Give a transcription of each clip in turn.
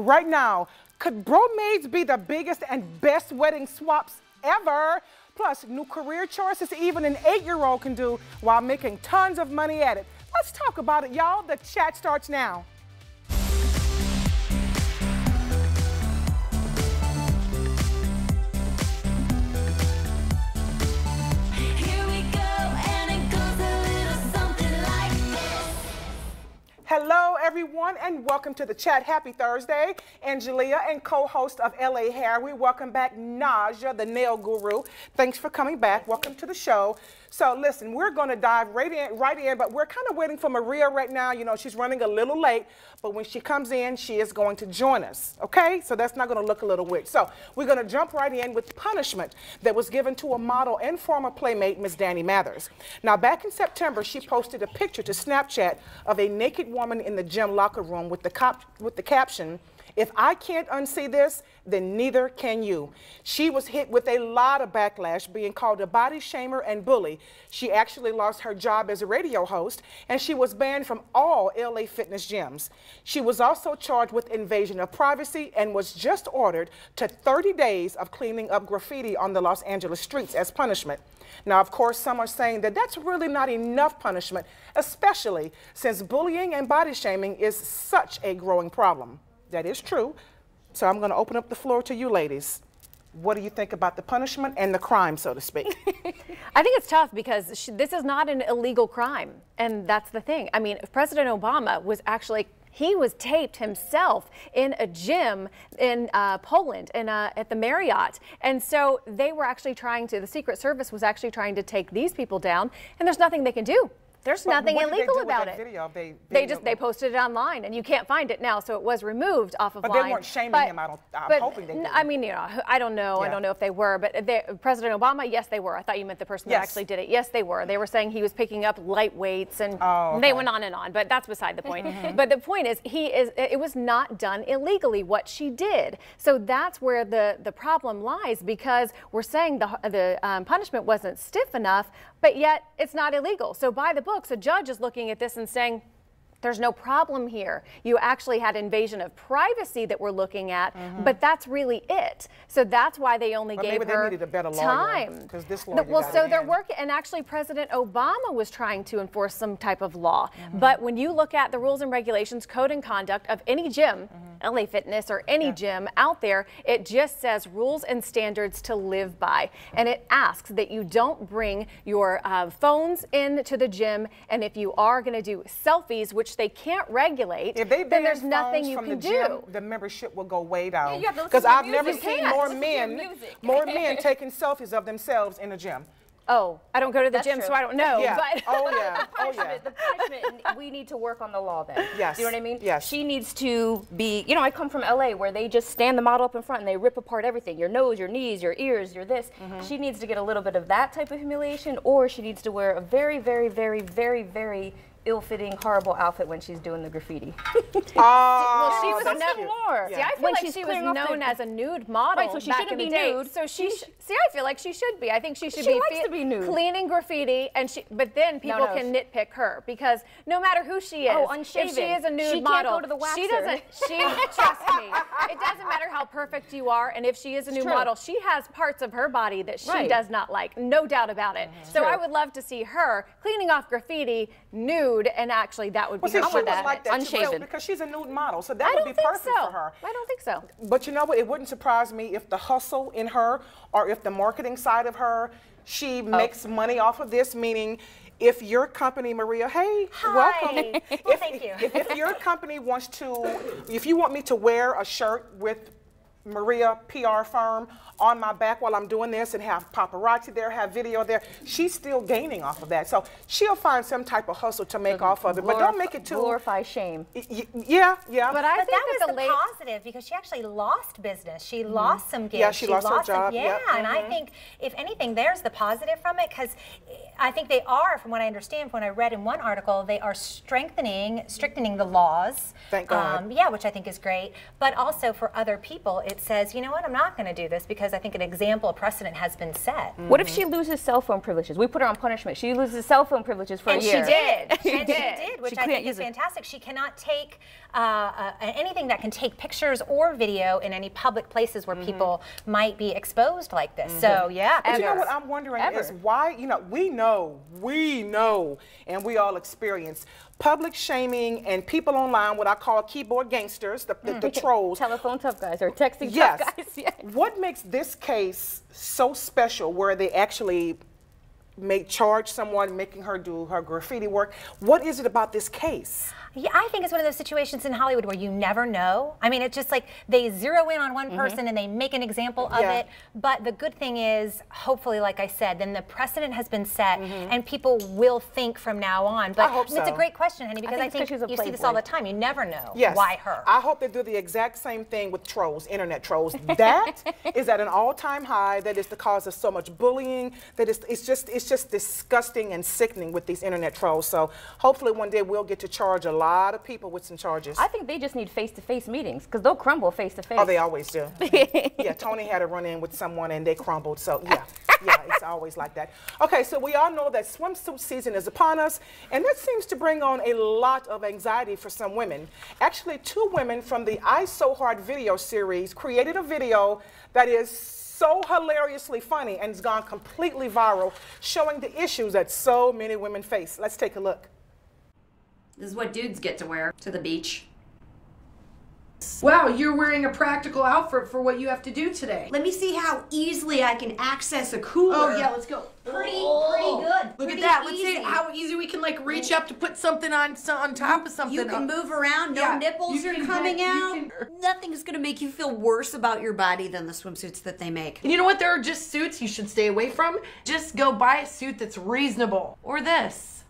right now. Could Bromaids be the biggest and best wedding swaps ever? Plus, new career choices even an 8-year-old can do while making tons of money at it. Let's talk about it, y'all. The chat starts now. Hello, everyone, and welcome to the chat. Happy Thursday. Angelia and co-host of LA Hair. We welcome back Naja, the nail guru. Thanks for coming back. Welcome to the show. So listen, we're going to dive right in, but we're kind of waiting for Maria right now. You know, she's running a little late, but when she comes in, she is going to join us, okay? So that's not going to look a little weird. So we're going to jump right in with punishment that was given to a model and former playmate, Miss Danny Mathers. Now, back in September, she posted a picture to Snapchat of a naked woman in the gym locker room with the caption, "If I can't unsee this, then neither can you." She was hit with a lot of backlash, being called a body shamer and bully. She actually lost her job as a radio host, and she was banned from all LA fitness gyms. She was also charged with invasion of privacy and was just ordered to 30 days of cleaning up graffiti on the Los Angeles streets as punishment. Now, of course, some are saying that that's really not enough punishment, especially since bullying and body shaming is such a growing problem. That is true. So I'm going to open up the floor to you ladies. What do you think about the punishment and the crime, so to speak? I think it's tough because this is not an illegal crime. And that's the thing. I mean, President Obama was actually, he was taped himself in a gym in Poland at the Marriott. And so they were actually trying to, the Secret Service was actually trying to take these people down, and there's nothing they can do. There's nothing illegal about it. They posted it online, and you can't find it now, so it was removed off of But line. They weren't shaming him. I'm hoping they did. I mean, you know, I don't know. Yeah. I don't know if they were, but President Obama, yes, they were. I thought you meant the person that actually did it. Yes, they were. They were saying he was picking up light weights, and they went on and on. But that's beside the point. But the point is, it was not done illegally what she did. So that's where the problem lies, because we're saying the punishment wasn't stiff enough, but yet it's not illegal. So by the books, a judge is looking at this and saying, there's no problem here. You actually had invasion of privacy that we're looking at, but that's really it. So that's why they only gave her they needed a better time. Because this lawyer well, so they're working, and actually President Obama was trying to enforce some type of law. But when you look at the rules and regulations, code and conduct of any gym, LA Fitness or any gym out there, it just says rules and standards to live by. And it asks that you don't bring your phones into the gym, and if you are going to do selfies, which they can't regulate, then there's nothing you can do. The membership will go way down. Because I've never seen more men taking selfies of themselves in a gym. Oh, I don't go to the gym, so I don't know. Yeah. But The punishment, we need to work on the law then. Yes. You know what I mean? Yes. She needs to be, you know, I come from LA where they just stand the model up in front and they rip apart everything. Your nose, your knees, your ears, your this. She needs to get a little bit of that type of humiliation, or she needs to wear a very, very, very, very, very ill-fitting, horrible outfit when she's doing the graffiti. Well, she was more. See, I feel like she was known as a nude model. Right, so she shouldn't be nude. So see, I feel like she should be. I think she should be nude. Cleaning graffiti, and but then people can nitpick her, because no matter who she is, unshaven. if she is a nude model, she doesn't. Trust me, it doesn't matter how perfect you are, and if she is a new model, she has parts of her body that she does not like, no doubt about it. So I would love to see her cleaning off graffiti nude. And actually, that would be unshaven. Because she's a nude model, so that would be perfect for her. I don't think so. But you know what? It wouldn't surprise me if the hustle in her, or if the marketing side of her, she makes money off of this. Meaning, if your company, Maria, hey, welcome. Well, thank you. If your company wants to, if you want me to wear a shirt with Maria PR firm on my back while I'm doing this, and have paparazzi there, have video there, she's still gaining off of that. So she'll find some type of hustle to make off of it, but don't make it too glorify shame. Yeah. But that was the positive, because she actually lost business. She lost some gigs. Yeah, she lost her job. And I think, if anything, there's the positive from it, because I think they are, from what I understand, from what I read in one article, they are strengthening the laws. Thank God. Yeah, which I think is great. But also for other people, it says, you know what, I'm not going to do this because I think an example, a precedent has been set. What if she loses cell phone privileges? We put her on punishment. She loses cell phone privileges for a year. And she did. She did, which I think is it. fantastic. She cannot take anything that can take pictures or video in any public places where people might be exposed like this. So, yeah. But you know what I'm wondering is why, you know, we know, and we all experience public shaming and people online, what I call keyboard gangsters, the trolls. Telephone tough guys or texting tough guys. Yes. What makes this case so special where they actually may charge someone making her do her graffiti work? What is it about this case? Yeah, I think it's one of those situations in Hollywood where you never know. I mean, it's just like they zero in on one person and they make an example of it. But the good thing is, hopefully, like I said, then the precedent has been set and people will think from now on. But I hope so. It's a great question, honey, because I think you see this all the time. You never know why her. I hope they do the exact same thing with trolls, internet trolls. That is at an all-time high. That is the cause of so much bullying. That is, it's just disgusting and sickening with these internet trolls. So hopefully one day we'll get to charge a lot of people with some charges. I think they just need face-to-face meetings because they'll crumble face-to-face. Oh, they always do. Yeah, Tony had a run-in with someone and they crumbled. So yeah, it's always like that. Okay, so we all know that swimsuit season is upon us, and that seems to bring on a lot of anxiety for some women. Actually, 2 women from the I So Hard video series created a video that is so hilariously funny and has gone completely viral, showing the issues that so many women face. Let's take a look. This is what dudes get to wear to the beach. Wow, you're wearing a practical outfit for what you have to do today. Let me see how easily I can access a cooler. Oh yeah, let's go. Pretty good. Look at that. Let's see how easy we can like reach up to put something on top of something. You can move around. No nipples are coming out. Nothing's gonna make you feel worse about your body than the swimsuits that they make. And you know what? There are just suits you should stay away from. Just go buy a suit that's reasonable. Or this.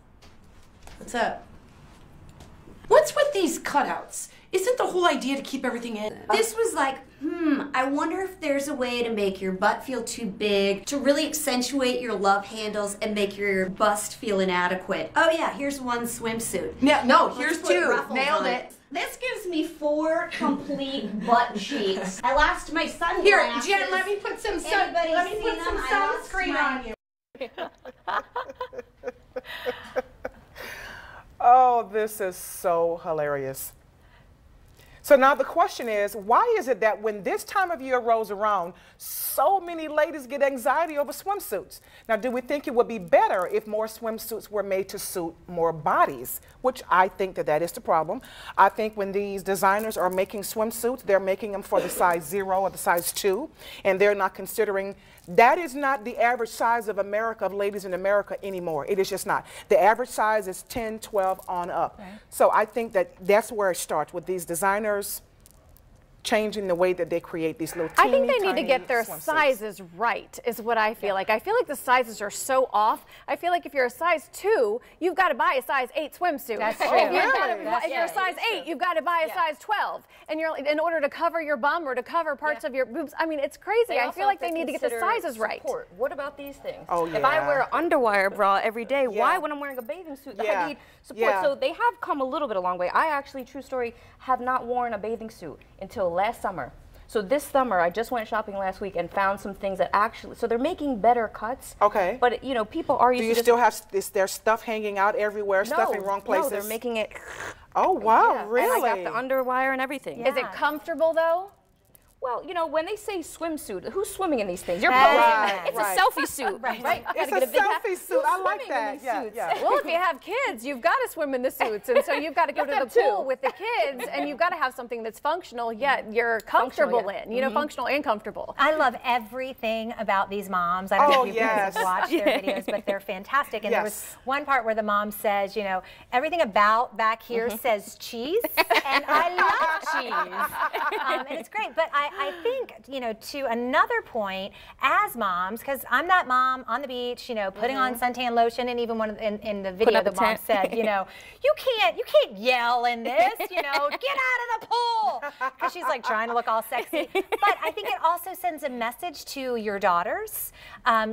What's up? What's with these cutouts? Isn't the whole idea to keep everything in? This was like, I wonder if there's a way to make your butt feel too big, to really accentuate your love handles and make your bust feel inadequate. Oh yeah, here's one swimsuit. Yeah, no, here's 2. Nailed it. This gives me 4 complete butt cheeks. I lost my sunglasses. Here, Jen, let me put some sunscreen on you. Oh, this is so hilarious. So now the question is, why is it that when this time of year rolls around, so many ladies get anxiety over swimsuits? Now, do we think it would be better if more swimsuits were made to suit more bodies? Which I think that is the problem. I think when these designers are making swimsuits, they're making them for the size 0 or the size 2, and they're not considering that is not the average size of America, of ladies in America anymore. It is just not. The average size is 10, 12 on up. Okay. So I think that's where it starts with these designers changing the way that they create these little teeny, I think they need to get their swimsuits. sizes right, is what I feel like. I feel like the sizes are so off. I feel like if you're a size 2, you've got to buy a size 8 swimsuit. That's true. If you're a size 8, you've got to buy a size 12. And you're in order to cover your bum or to cover parts of your boobs. I mean, it's crazy. I feel like they need to get the sizes right. What about these things? Oh, yeah. If I wear an underwire bra every day, why when I'm wearing a bathing suit? I need support. So they have come a little bit a long way. I actually, true story, have not worn a bathing suit until last summer. So this summer, I just went shopping last week and found some things that actually, so they're making better cuts. Okay. But, you know, people are used to Do you still have, is there stuff hanging out everywhere, stuff in wrong places? No, they're making it. Oh, wow, really? And I got the underwire and everything. Is it comfortable, though? Well, you know, when they say swimsuit, who's swimming in these things? You're posing. It's a selfie suit. Right. It's a selfie suit. I like that. Yeah. Well, if you have kids, you've got to swim in the suits. And so you've got to go to the pool with the kids, and you've got to have something that's functional, yet you're comfortable in. You know, functional and comfortable. I love everything about these moms. I don't know if you guys have watched their videos, but they're fantastic. And there was one part where the mom says, you know, everything about back here says cheese, and I love cheese. And it's great. But I think, you know, to another point, as moms, because I'm that mom on the beach, you know, putting on suntan lotion, and even one of, in the video, the mom said, you know, you can't yell in this, you know, get out of the pool, because she's like trying to look all sexy. But I think it also sends a message to your daughters.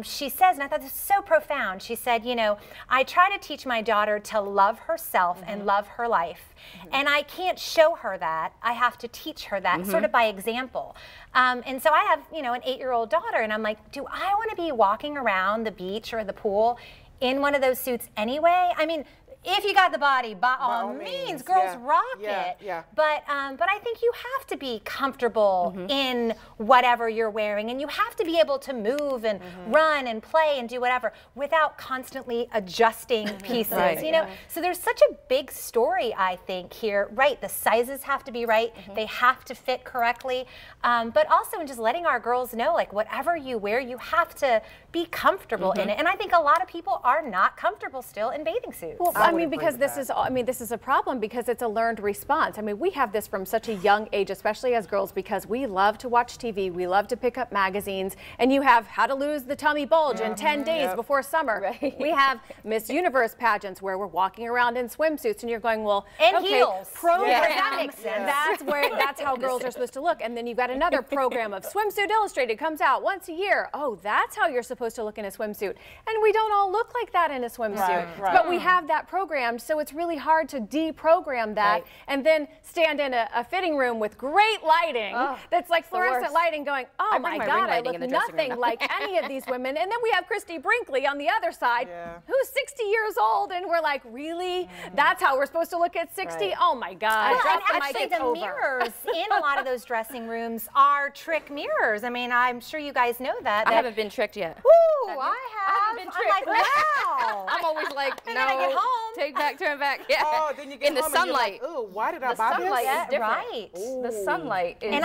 She says, and I thought this was so profound, she said, you know, I try to teach my daughter to love herself and love her life. And I can't show her that. I have to teach her that, sort of by example. comfortable. And so I have, you know, an 8-year-old daughter, and I'm like, do I want to be walking around the beach or the pool in one of those suits anyway? I mean, if you got the body, by all means, girls rock it. But I think you have to be comfortable in whatever you're wearing, and you have to be able to move and run and play and do whatever without constantly adjusting pieces. You know, so there's such a big story, I think, here. Right, the sizes have to be right. They have to fit correctly. But also in just letting our girls know, like, whatever you wear, you have to be comfortable in it. And I think a lot of people are not comfortable still in bathing suits. Well, I mean, because this is a problem because it's a learned response. I mean, we have this from such a young age, especially as girls, because we love to watch TV, we love to pick up magazines, and you have How to Lose the Tummy Bulge in 10 days before summer. We have Miss Universe pageants where we're walking around in swimsuits, and you're going, well, and heels. Program. That makes sense. That's how girls are supposed to look. And then you've got another program of Swimsuit Illustrated comes out once a year. Oh, that's how you're supposed to look in a swimsuit. And we don't all look like that in a swimsuit. But we have that programmed, so it's really hard to deprogram that and then stand in a fitting room with great lighting that's like fluorescent lighting going, oh my God, I look nothing like any of these women. And then we have Christy Brinkley on the other side who's 60 years old, and we're like, really? That's how we're supposed to look at 60? Oh my God. Well, and actually the mirrors in a lot of those dressing rooms are trick mirrors. I mean, I'm sure you guys know that. I haven't been tricked yet. Ooh, I have. Been tricked. I'm like, wow. I'm always like, and no, then I get home. take back, turn back. Yeah. Oh, then you get in the home sunlight. And you're like, ooh, why did I buy this? The sunlight is different. Right. Ooh. The sunlight is. And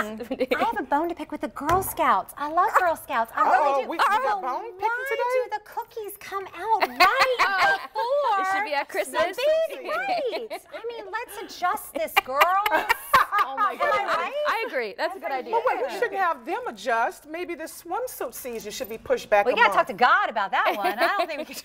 I have a bone to pick with the Girl Scouts. I love Girl Scouts. I really do. We got bone picking today? Why do the cookies come out right before? It should be at Christmas. Right. I mean, let's adjust this, girls. Oh my God. Am I right? I agree. That's a good idea. Well, wait, we shouldn't have them adjust. Maybe the swimsuit season should be pushed back. We gotta talk to God about that one. I don't think we can.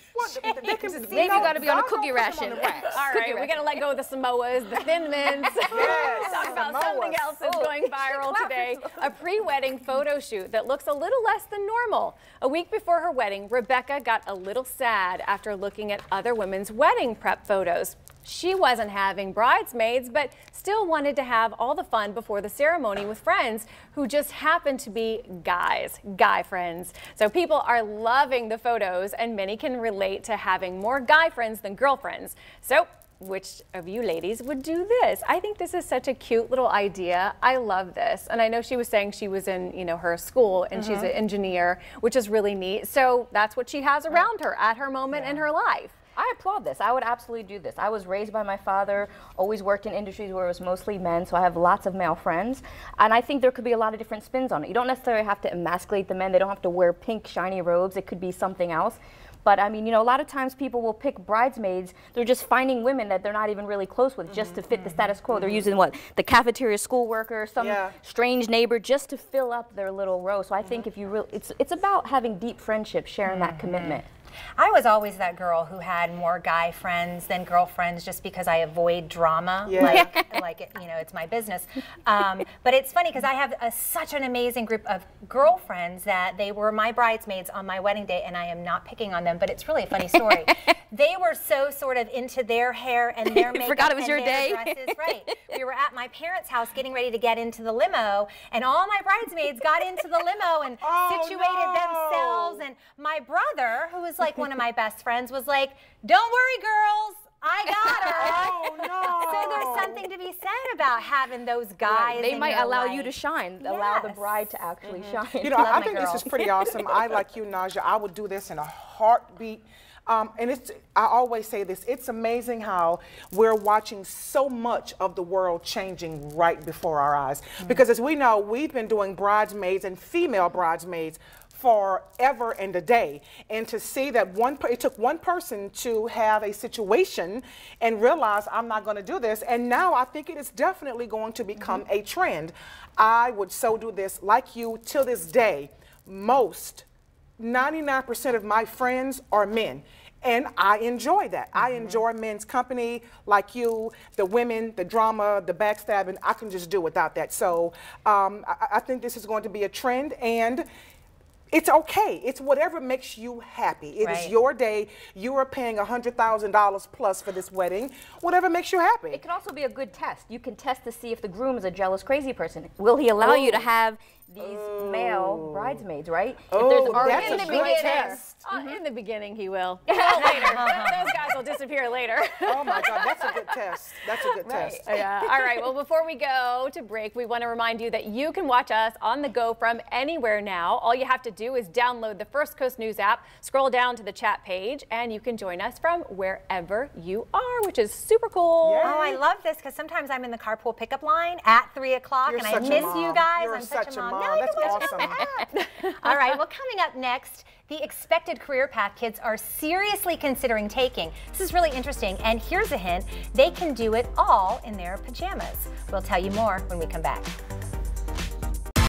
Maybe you gotta be on a cookie ration. All right, we gotta let go of the Samoas, the Thin Mints. Talk about something else that's going viral today. A pre-wedding photo shoot that looks a little less than normal. A week before her wedding, Rebecca got a little sad after looking at other women's wedding prep photos. She wasn't having bridesmaids, but still wanted to have all the fun before the ceremony with friends who just happened to be guys, guy friends. So people are loving the photos, and many can relate to having more guy friends than girlfriends. So which of you ladies would do this? I think this is such a cute little idea. I love this. And I know she was saying she was in, you know, her school and she's an engineer, which is really neat. So that's what she has around her at her moment in her life. I applaud this. I would absolutely do this. I was raised by my father, always worked in industries where it was mostly men, so I have lots of male friends. And I think there could be a lot of different spins on it. You don't necessarily have to emasculate the men. They don't have to wear pink, shiny robes. It could be something else. But I mean, you know, a lot of times people will pick bridesmaids. They're just finding women that they're not even really close with just to fit the status quo. They're using what? The cafeteria school worker, some strange neighbor just to fill up their little row. So I think if you really, it's about having deep friendship, sharing that commitment. I was always that girl who had more guy friends than girlfriends just because I avoid drama. Like you know, it's my business. But it's funny because I have such an amazing group of girlfriends that they were my bridesmaids on my wedding day, and I am not picking on them, but it's really a funny story. They were so sort of into their hair and their makeup forgot it was and your their day. dresses. Right. We were at my parents' house getting ready to get into the limo, and all my bridesmaids got into the limo and situated themselves. And my brother, who was like one of my best friends, was like, "Don't worry, girls, I got her." So there's something to be said about having those guys. They might allow you life. to shine, allow the bride to actually shine. You know, I think this is pretty awesome. I, like you, Naja, I would do this in a heartbeat. And I always say this, it's amazing how we're watching so much of the world changing right before our eyes. Because as we know, we've been doing bridesmaids and female bridesmaids forever and a day, and to see that it took one person to have a situation and realize I'm not going to do this, and now I think it is definitely going to become a trend. I would so do this like you till this day. 99% of my friends are men. And I enjoy that. I enjoy men's company, like you, the women, the drama, the backstabbing. I can just do without that. So I think this is going to be a trend. And it's okay. It's whatever makes you happy. It is your day. You are paying $100,000 plus for this wedding. Whatever makes you happy. It can also be a good test. You can test to see if the groom is a jealous, crazy person. Will he allow you to have these male bridesmaids, right? Oh, if there's already that's a good test. In the beginning, he will. Later. Those guys will disappear later. Oh my God, that's a good test. That's a good test. Yeah. All right. Well, before we go to break, we want to remind you that you can watch us on the go from anywhere now. All you have to do is download the First Coast News app, scroll down to the chat page, and you can join us from wherever you are, which is super cool. Yay. Oh, I love this because sometimes I'm in the carpool pickup line at 3 o'clock and I miss you guys. You're I'm such a mom. Now That's awesome. All right, well, coming up next, the expected career path kids are seriously considering taking. This is really interesting, and here's a hint. They can do it all in their pajamas. We'll tell you more when we come back.